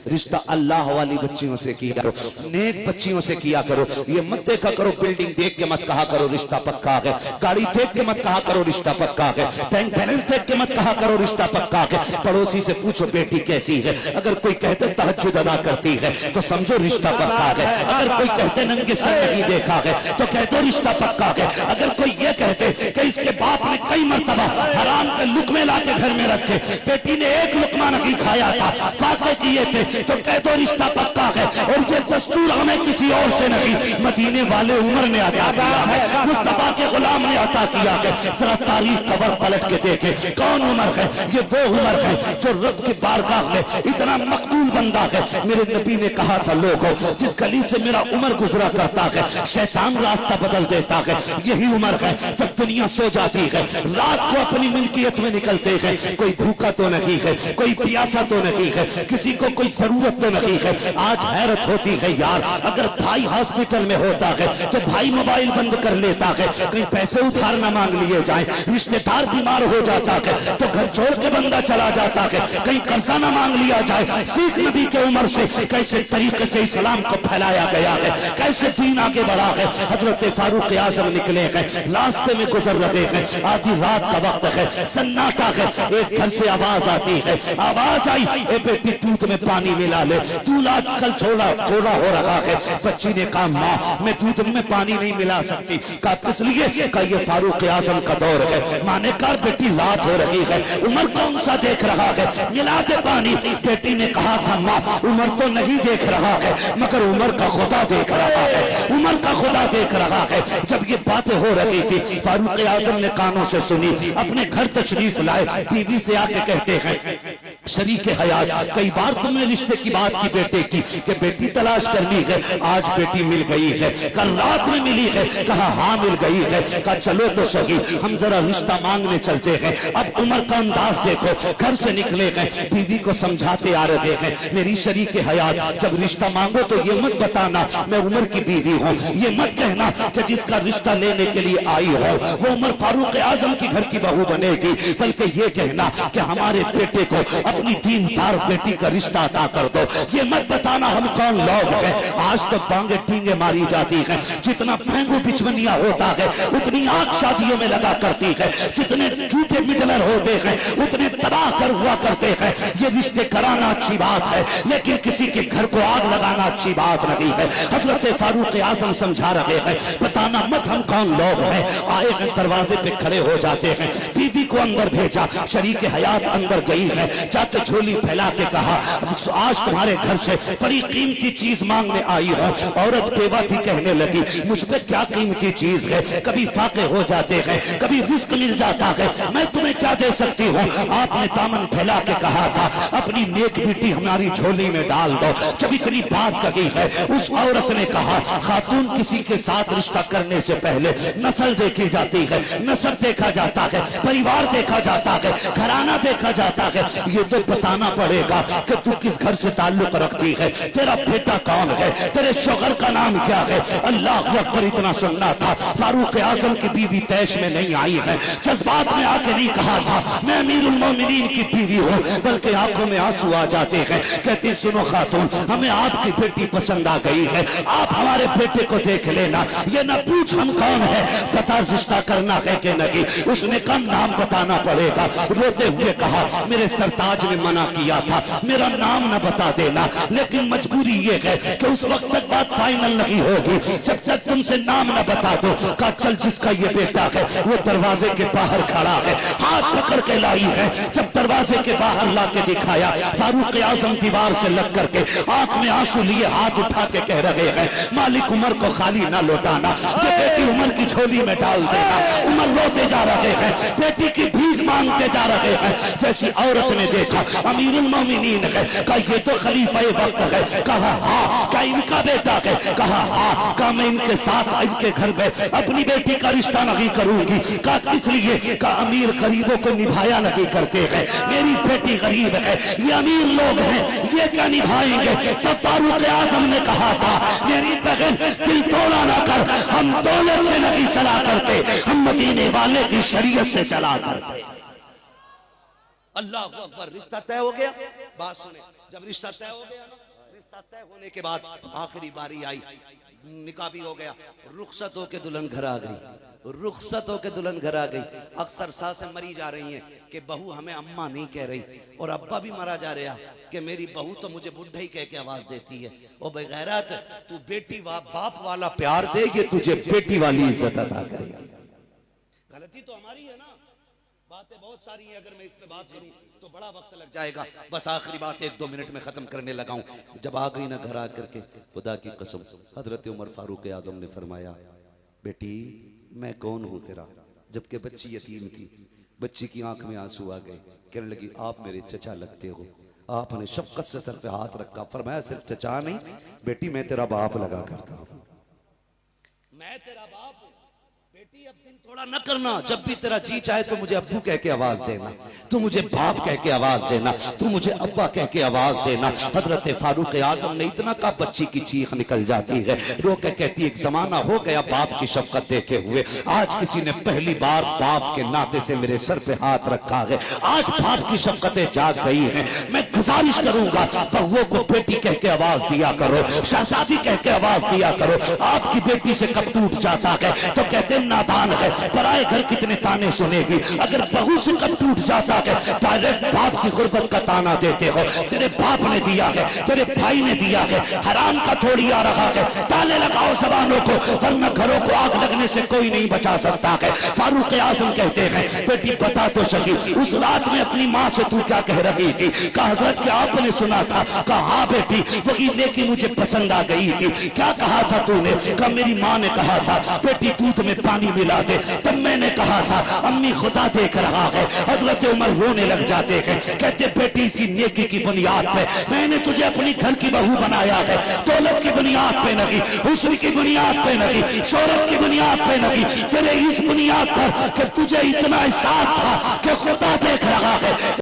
رشتہ اللہ والی بچیوں سے کیا کرو، نیک بچیوں سے کیا کرو. یہ مت دیکھا کرو بلڈنگ دیکھ کے مت کہا کرو رشتہ پکا ہے، گاڑی دیکھ کے مت کہا کرو رشتہ پکا ہے، بینک بیلنس دیکھ کے مت کہا کرو رشتہ پکا ہے. پڑوسی سے پوچھو بیٹی کیسی ہے، اگر کوئی کہتے تہجد ادا کرتی ہے تو سمجھو رشتہ پکا ہے. اگر کوئی کہتے ننگے سر نہیں دیکھا ہے تو کہتے رشتہ پکا ہے. اگر کوئی یہ کہتے کہ اس کے باپ نے کئی مرتبہ حرام کے لقمے لا کے گھر میں رکھے، بیٹی نے ایک لقمہ نہیں کھایا تھا، فاقے کیے تھے، تو کہتے رشتہ پکا ہے. اور یہ دستور ہمیں کسی اور سے نہیں، مدینے والے عمر نے عطا کیا ہے، مصطفیٰ کے غلام نے عطا کیا ہے. ذرا تاریخ قبر پلٹ کے دیکھیں کون عمر ہے. یہ وہ عمر ہے جو رب کی بارگاہ میں اتنا مقبول بندہ ہے. میرے نبی نے کہا تھا لوگوں جس گلی سے میرا عمر گزرا کرتا ہے شیطان راستہ بدل دیتا ہے. یہی عمر ہے جب دنیا سو جاتی ہے، رات کو اپنی ملکیت میں نکلتے ہیں. کوئی بھوکا تو نہیں ہے، کوئی پیاسا تو نہیں ہے، کسی کو کوئی ضرورت تو نہیں ہے. آج حیرت ہوتی ہے یار، اگر بھائی ہاسپٹل میں ہوتا ہے تو بھائی موبائل بند کر لیتا ہے، کہیں پیسے ادھار نہ مانگ لیے جائیں. رشتہ دار بیمار ہو جاتا ہے تو گھر چھوڑ کے بندہ چلا جاتا ہے، کہیں قرضہ نہ مانگ لیا جائے. سیکھ نبی کے عمر سے کیسے طریقے سے اسلام کو پھیلایا گیا ہے، کیسے دین آگے بڑھا ہے. حضرت فاروق اعظم نکلے ہیں، راستے میں گزر رہے ہیں، آدھی رات کا وقت ہے، سناٹا ہے. ایک گھر سے آواز آتی ہے، آواز آئی اے بیٹی دودھ میں پانی ملا لے، دودھ آج کل چھوڑا ہو رہا ہے. بچی نے کہا ماں میں دودھ میں پانی نہیں ملا سکتی. کہا کس لیے؟ کہا یہ فاروق اعظم کا دور ہے. ماں نے کہا بیٹی رات ہو رہی ہے، عمر کون سا دیکھ رہا ہے، ملا دے پانی. بیٹی نے کہا تھا ماں عمر تو نہیں دیکھ رہا ہے مگر عمر کا خدا دیکھ رہا ہے، عمر کا خدا دیکھ رہا ہے. جب یہ باتیں ہو رہی تھی فاروق اعظم نے کانوں سے سنی، اپنے گھر تشریف لائے، بیوی سے آ کے کہتے ہیں شریک حیات کئی بار تم نے رشتے کی بات کی بیٹے کی کہ بیٹی تلاش کرنی ہے، آج بیٹی مل گئی ہے، کل رات میں ملی ہے. کہا ہاں مل گئی ہے. کہا چلو تو صحیح ہم ذرا رشتہ مانگنے چلتے ہیں. اب عمر کا انداز دیکھو، گھر سے نکلے گئے، بیوی کو سمجھاتے آ رہے ہیں میری شریک حیات جب رشتہ مانگو تو یہ مت بتانا میں عمر کی بیوی ہوں، یہ مت کہنا کہ جس کا رشتہ لینے کے لیے آئی ہو وہ عمر فاروق اعظم کی گھر کی بہو بنے گی، بلکہ یہ کہنا کہ ہمارے بیٹے کو اپنی دیندار بیٹی کا رشتہ عطا کر دو. یہ مت بتانا ہم کون لوگ ہیں. آج تو بانگے ٹینگے ماری جاتی ہیں، جتنا بھینگو بچونیا ہوتا ہے اتنی آگ شادیوں میں لگا کرتی ہے، جتنے جھوٹے مڈلر ہوتے ہیں اتنے تباہ کر ہوا کرتے ہیں. یہ رشتے کرانا اچھی بات ہے لیکن کسی کے گھر کو آگ لگانا اچھی بات نہیں ہے. حضرت فاروق اعظم سمجھا رہے ہیں بتانا مت ہم کون لوگ ہیں. آئے ہیں دروازے پہ کھڑے ہو جاتے ہیں، بیوی کو اندر بھیجا، شریک حیات اندر گئی ہے، جا کے جھولی پھیلا کے کہا آج تمہارے گھر سے بڑی قیمتی چیز مانگنے آئی ہوں. عورت بیوہ تھی کہنے لگی مجھ پہ کیا قیمتی چیز ہے، کبھی فاقے ہو جاتے ہیں کبھی رزق مل جاتا ہے، میں تمہیں کیا دے سکتی ہوں. آپ نے دامن پھیلا کے کہا تھا اپنی نیک بیٹی ہماری جھولی میں ڈال دو. جب اتنی بات کہی ہے اس عورت نے کہا خاتون کسی کے ساتھ رشتہ کرنے سے پہلے نسل دیکھی جاتی ہے، نسب دیکھا جاتا ہے، پریوار دیکھا جاتا ہے، گھرانہ دیکھا جاتا ہے. یہ تو بتانا پڑے گا کہ تو کس گھر سے تعلق رکھتی ہے، تیرا بیٹا کون ہے، تیرے شوہر کا نام کیا ہے. اللہ اکبر اتنا سننا تھا. فاروق اعظم کی بیوی تیش میں نہیں آئی ہے، جذبات میں آ کے نہیں کہا تھا میں امیر المومنین کی بیوی ہوں، بلکہ آنکھوں میں آنسو آ جاتے ہیں. کہتی سنو خاتون ہمیں آپ کی بیٹی پسند آ گئی ہے، آپ ہمارے بیٹے کو دیکھ لینا، یہ نہ پوچھ ہم کون ہے، بتا رشتہ کرنا ہے کہ نہیں. اس نے کہا نام بتانا پڑے گا. روتے ہوئے کہا میرے سرتاج نے منع کیا تھا میرا نام نہ بتا دینا، لیکن مجبوری یہ ہے کہ اس وقت تک بات فائنل نہیں ہوگی جب تک تم سے نام نہ بتا دو. کہا چل جس کا یہ بیٹا ہے وہ دروازے کے باہر کھڑا ہے، ہاتھ پکڑ کے لائی ہے. جب دروازے کے باہر لا کے دکھایا فاروق اعظم دیوار سے لگ کر کے آنکھ میں آنسو لیے ہاتھ اٹھا کے کہہ رہے ہیں مالک عمر کو خالی نہ لوٹانا، یہ بیٹی عمر کی جھولی میں ڈال دینا. عمر روتے جا رہے ہیں، بیٹی کی بھیک مانگتے جا رہے ہیں. جیسی عورت نے دیکھا امیر المومنین ہے، کہا یہ تو خلیفہ وقت ہے. کہا ہاں. کہا ان کا بیٹا ہے. کہا ہاں. کہا میں ان کے ساتھ ان کے گھر میں اپنی بیٹی کا رشتہ نہیں کروں گی. کہا کس لیے؟ کہا امیر غریبوں کو نبھایا نہیں کرتے ہیں، میری بیٹی غریب ہے، یہ امیر لوگ ہیں، یہ کیا نبھائیں گے. تب فاروق اعظم نے کہا تھا میری بہن دل توڑا نہ کر، ہم دولت سے نہیں چلا کرتے، ہم مدینے والے کی شریعت سے چلا کرتے. اللہ اکبر. رشتہ طے ہو گیا. بات سنیں جب رشتہ طے ہو گیا نا، رشتہ طے ہونے کے بعد آخری باری آئی، نکاح بھی ہو گیا، رخصت ہو کے دلہن گھر آ گئی، رخصت ہو کے دلہن گھر آ گئی۔ اکثر ساسیں مری جا رہی ہیں کہ بہو ہمیں اماں نہیں کہہ رہی، اور ابا بھی مرا جا رہا کہ میری بہو تو مجھے بڈھا ہی کہہ کے آواز دیتی ہے۔ او بے غیرت، تو بیٹی باپ والا پیار دے گی، تجھے بیٹی والی عزت عطا کرے گی۔ غلطی تو ہماری ہے نا، باتیں بہت ساری ہیں، اگر میں اس پہ بات کروں تو بڑا وقت لگ جائے گا۔ بس آخری بات 1-2 منٹ میں ختم کرنے لگا ہوں۔ جب آ گئی نا گھر آ کر کے، خدا کی قسم حضرت عمر فاروق اعظم نے فرمایا، بیٹی میں کون ہوں تیرا؟ جبکہ بچی یتیم تھی، بچی کی آنکھ میں آنسو آ گئے، کہنے لگی آپ میرے چچا لگتے ہو۔ آپ نے شفقت سے سر پہ ہاتھ رکھا، فرمایا صرف چچا نہیں بیٹی، میں تیرا باپ لگا کرتا ہوں، میں تیرا باپ ہوں بیٹی، اب دن تھوڑا نہ کرنا، جب بھی تیرا جی چاہے تو مجھے ابو کہہ کے آواز دینا، تو مجھے باپ کہہ کے آواز دینا، تو مجھے ابا کہہ کے آواز دینا۔ حضرت فاروق اعظم نے اتنا کہا بچی کی چیخ نکل جاتی ہے، رو کے کہتی ایک زمانہ ہو گیا باپ کی شفقت دیکھے ہوئے، آج کسی نے پہلی بار باپ کے ناطے سے میرے سر پہ ہاتھ رکھا ہے، آج باپ کی شفقتیں جاگ گئی ہیں۔ میں گزارش کروں گا بہوؤں کو بیٹی کہہ کے آواز دیا کرو، شہزادی کہہ کے آواز دیا کرو۔ آپ کی بیٹی سے کب ٹوٹ جاتا ہے تو کہتے ہیں نادان ہے، پرائے گھر کتنے تانے سنے گی۔ اگر بہو سے کب ٹوٹ جاتا ہے ڈائریکٹ باپ کی غربت کا تانا دیتے ہو، تیرے باپ نے دیا ہے، تیرے بھائی نے دیا ہے، حرام کا تھوڑی آ رہا ہے، تالے لگاؤ زبانوں کو، ورنہ گھروں کو آگ لگنے سے کوئی نہیں بچا سکتا ہے۔ فاروق اعظم کہتے ہیں بیٹی بتا تو صحیح اس رات میں اپنی ماں سے تو کیا کہہ رہی تھی؟ کہا حضرت کیا آپ نے سنا تھا؟ کہا ہاں بیٹی وہی نیکی مجھے پسند آ گئی تھی۔ کیا کہا تھا تو نے؟ کہا میری ماں نے کہا تھا بیٹی دودھ میں پانی ملا دے، تب میں نے کہا تھا امی خدا دیکھ رہا ہے۔ حضرت عمر رونے لگ جاتے ہیں، کہتے بیٹی اسی نیکی کی بنیاد پہ میں نے تجھے اپنی گھر کی بہو بنایا ہے، دولت کی بنیاد پہ نہیں، حسن کی بنیاد پہ نہیں، شہرت کی بنیاد پہ نہیں، تیرے اس بنیاد پر کہ تجھے اتنا احساس تھا کہ خدا دیکھ رہا ہے۔